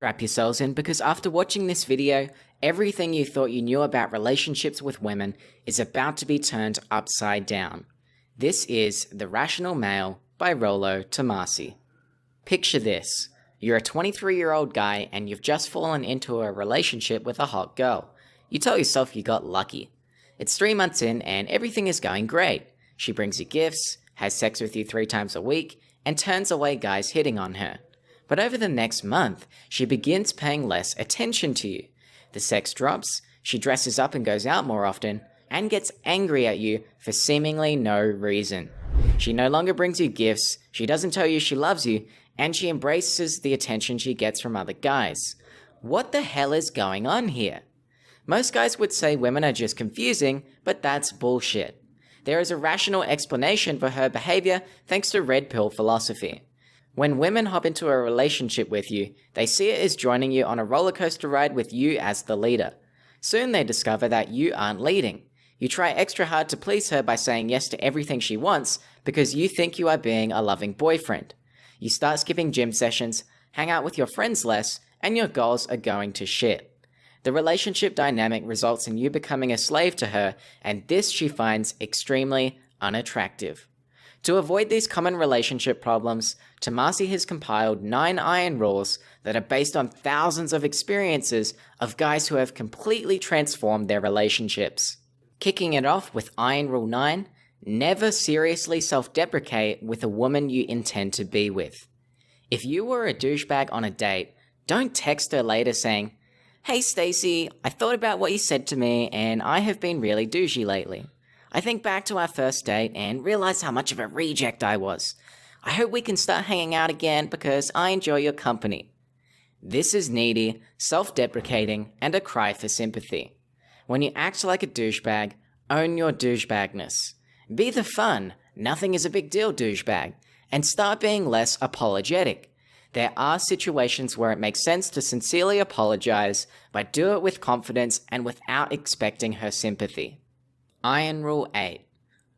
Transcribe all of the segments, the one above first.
Strap yourselves in because after watching this video, everything you thought you knew about relationships with women is about to be turned upside down. This is The Rational Male by Rollo Tomassi. Picture this. You're a 23-year-old guy and you've just fallen into a relationship with a hot girl. You tell yourself you got lucky. It's 3 months in and everything is going great. She brings you gifts, has sex with you 3 times a week, and turns away guys hitting on her. But over the next month, she begins paying less attention to you. The sex drops, she dresses up and goes out more often, and gets angry at you for seemingly no reason. She no longer brings you gifts, she doesn't tell you she loves you, and she embraces the attention she gets from other guys. What the hell is going on here? Most guys would say women are just confusing, but that's bullshit. There is a rational explanation for her behavior thanks to red pill philosophy. When women hop into a relationship with you, they see it as joining you on a roller coaster ride with you as the leader. Soon they discover that you aren't leading. You try extra hard to please her by saying yes to everything she wants because you think you are being a loving boyfriend. You start skipping gym sessions, hang out with your friends less, and your goals are going to shit. The relationship dynamic results in you becoming a slave to her, and this she finds extremely unattractive. To avoid these common relationship problems, Tomassi has compiled 9 iron rules that are based on thousands of experiences of guys who have completely transformed their relationships. Kicking it off with Iron Rule 9, never seriously self-deprecate with a woman you intend to be with. If you were a douchebag on a date, don't text her later saying, "Hey Stacy, I thought about what you said to me and I have been really douchey lately. I think back to our first date and realized how much of a reject I was. I hope we can start hanging out again because I enjoy your company." This is needy, self-deprecating, and a cry for sympathy. When you act like a douchebag, own your douchebagness. Be the fun, nothing is a big deal douchebag, and start being less apologetic. There are situations where it makes sense to sincerely apologize, but do it with confidence and without expecting her sympathy. Iron Rule 8.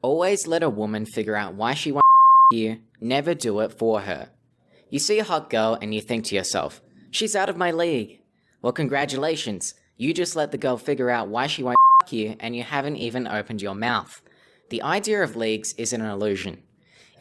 Always let a woman figure out why she wants you, never do it for her. You see a hot girl and you think to yourself, "She's out of my league." Well, congratulations, you just let the girl figure out why she won't you and you haven't even opened your mouth. The idea of leagues is an illusion.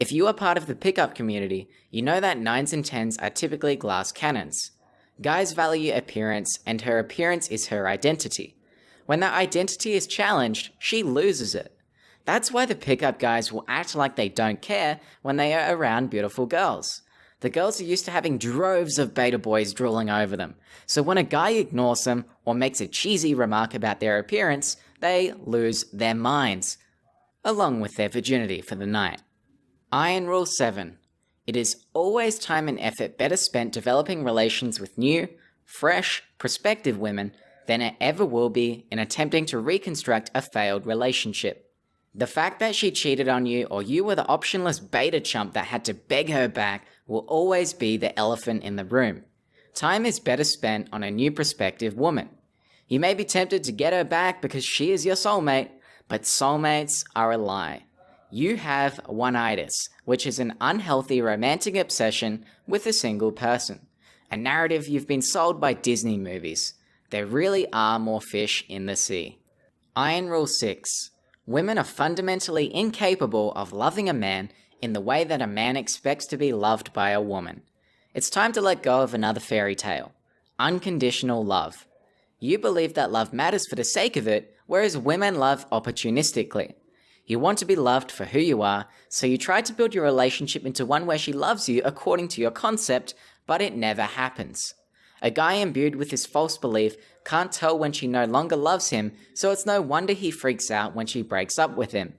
If you are part of the pickup community, you know that 9s and 10s are typically glass cannons. Guys value appearance and her appearance is her identity. When that identity is challenged, she loses it. That's why the pickup guys will act like they don't care when they are around beautiful girls. The girls are used to having droves of beta boys drooling over them, so when a guy ignores them or makes a cheesy remark about their appearance, they lose their minds, along with their virginity for the night. Iron Rule 7. It is always time and effort better spent developing relations with new, fresh, prospective women than it ever will be in attempting to reconstruct a failed relationship. The fact that she cheated on you or you were the optionless beta chump that had to beg her back will always be the elephant in the room. Time is better spent on a new prospective woman. You may be tempted to get her back because she is your soulmate, but soulmates are a lie. You have one-itis, which is an unhealthy romantic obsession with a single person. A narrative you've been sold by Disney movies. There really are more fish in the sea. Iron Rule 6. Women are fundamentally incapable of loving a man in the way that a man expects to be loved by a woman. It's time to let go of another fairy tale. Unconditional love. You believe that love matters for the sake of it, whereas women love opportunistically. You want to be loved for who you are, so you try to build your relationship into one where she loves you according to your concept, but it never happens. A guy imbued with this false belief can't tell when she no longer loves him, so it's no wonder he freaks out when she breaks up with him.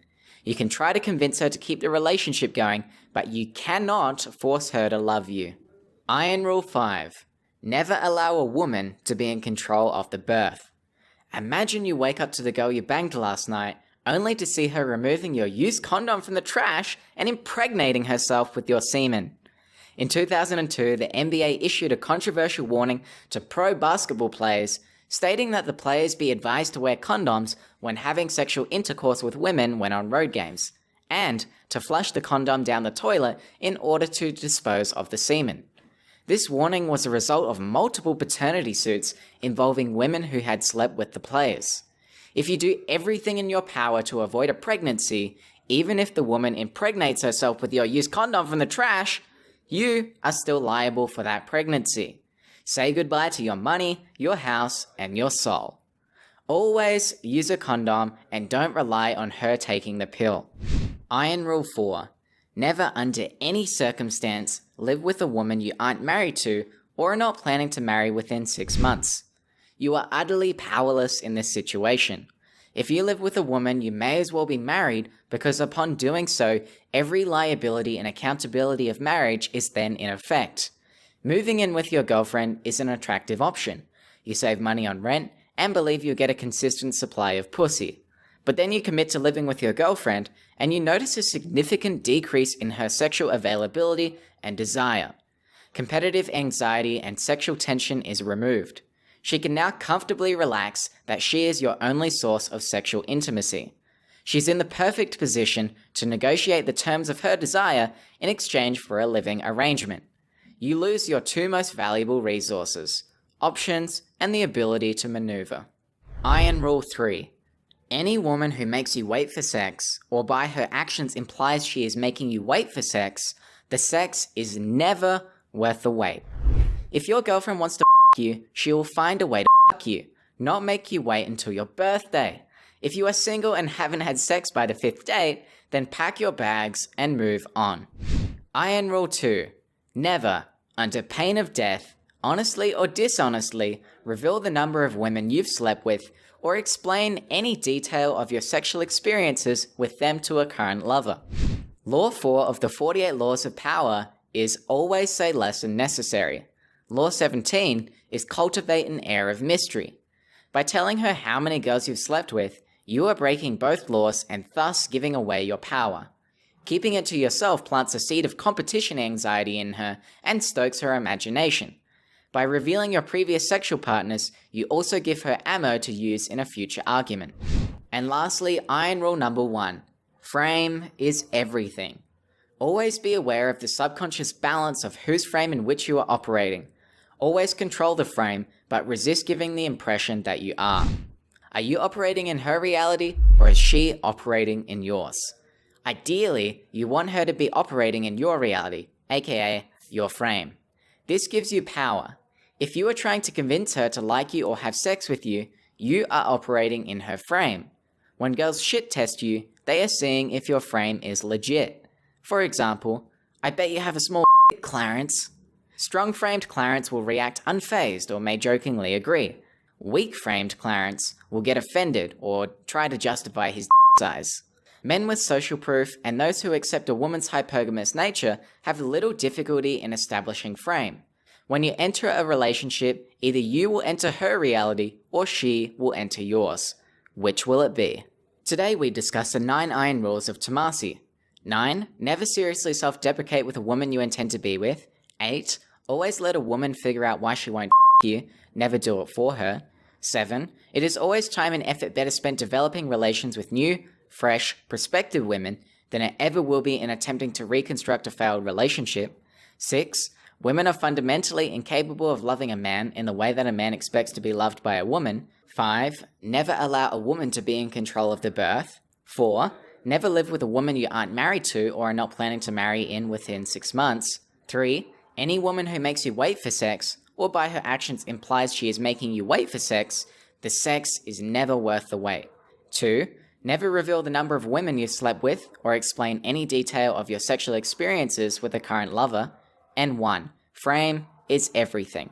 You can try to convince her to keep the relationship going, but you cannot force her to love you. Iron Rule 5. Never allow a woman to be in control of the birth. Imagine you wake up to the girl you banged last night, only to see her removing your used condom from the trash and impregnating herself with your semen. In 2002, the NBA issued a controversial warning to pro basketball players, stating that the players be advised to wear condoms when having sexual intercourse with women when on road games, and to flush the condom down the toilet in order to dispose of the semen. This warning was a result of multiple paternity suits involving women who had slept with the players. If you do everything in your power to avoid a pregnancy, even if the woman impregnates herself with your used condom from the trash, you are still liable for that pregnancy. Say goodbye to your money, your house, and your soul. Always use a condom and don't rely on her taking the pill. Iron Rule 4. Never under any circumstance live with a woman you aren't married to or are not planning to marry within 6 months. You are utterly powerless in this situation. If you live with a woman, you may as well be married because upon doing so, every liability and accountability of marriage is then in effect. Moving in with your girlfriend is an attractive option. You save money on rent and believe you'll get a consistent supply of pussy. But then you commit to living with your girlfriend and you notice a significant decrease in her sexual availability and desire. Competitive anxiety and sexual tension is removed. She can now comfortably relax that she is your only source of sexual intimacy. She's in the perfect position to negotiate the terms of her desire in exchange for a living arrangement. You lose your two most valuable resources, options and the ability to maneuver. Iron Rule 3. Any woman who makes you wait for sex, or by her actions implies she is making you wait for sex, the sex is never worth the wait. If your girlfriend wants to you, she will find a way to you, not make you wait until your birthday. If you are single and haven't had sex by the 5th date, then pack your bags and move on. Iron Rule 2. Never, under pain of death, honestly or dishonestly, reveal the number of women you've slept with or explain any detail of your sexual experiences with them to a current lover. Law 4 of the 48 Laws of Power is always say less than necessary. Law 17 is cultivate an air of mystery. By telling her how many girls you've slept with, you are breaking both laws and thus giving away your power. Keeping it to yourself plants a seed of competition anxiety in her and stokes her imagination. By revealing your previous sexual partners, you also give her ammo to use in a future argument. And lastly, Iron Rule number 1. Frame is everything. Always be aware of the subconscious balance of whose frame in which you are operating. Always control the frame, but resist giving the impression that you are. Are you operating in her reality, or is she operating in yours? Ideally, you want her to be operating in your reality, aka your frame. This gives you power. If you are trying to convince her to like you or have sex with you, you are operating in her frame. When girls shit test you, they are seeing if your frame is legit. For example, I bet you have a small Clarence. Strong-framed Clarence will react unfazed or may jokingly agree. Weak-framed Clarence will get offended or try to justify his size. Men with social proof and those who accept a woman's hypergamous nature have little difficulty in establishing frame. When you enter a relationship, either you will enter her reality or she will enter yours. Which will it be? Today we discuss the 9 iron rules of Tomassi. 9. Never seriously self-deprecate with a woman you intend to be with. 8. Always let a woman figure out why she won't you, never do it for her. 7. It is always time and effort better spent developing relations with new, fresh, prospective women than it ever will be in attempting to reconstruct a failed relationship. 6. Women are fundamentally incapable of loving a man in the way that a man expects to be loved by a woman. 5. Never allow a woman to be in control of the birth. 4. Never live with a woman you aren't married to or are not planning to marry in within 6 months. 3. Any woman who makes you wait for sex, or by her actions implies she is making you wait for sex, the sex is never worth the wait. 2. Never reveal the number of women you've slept with, or explain any detail of your sexual experiences with a current lover. And 1. Frame is everything.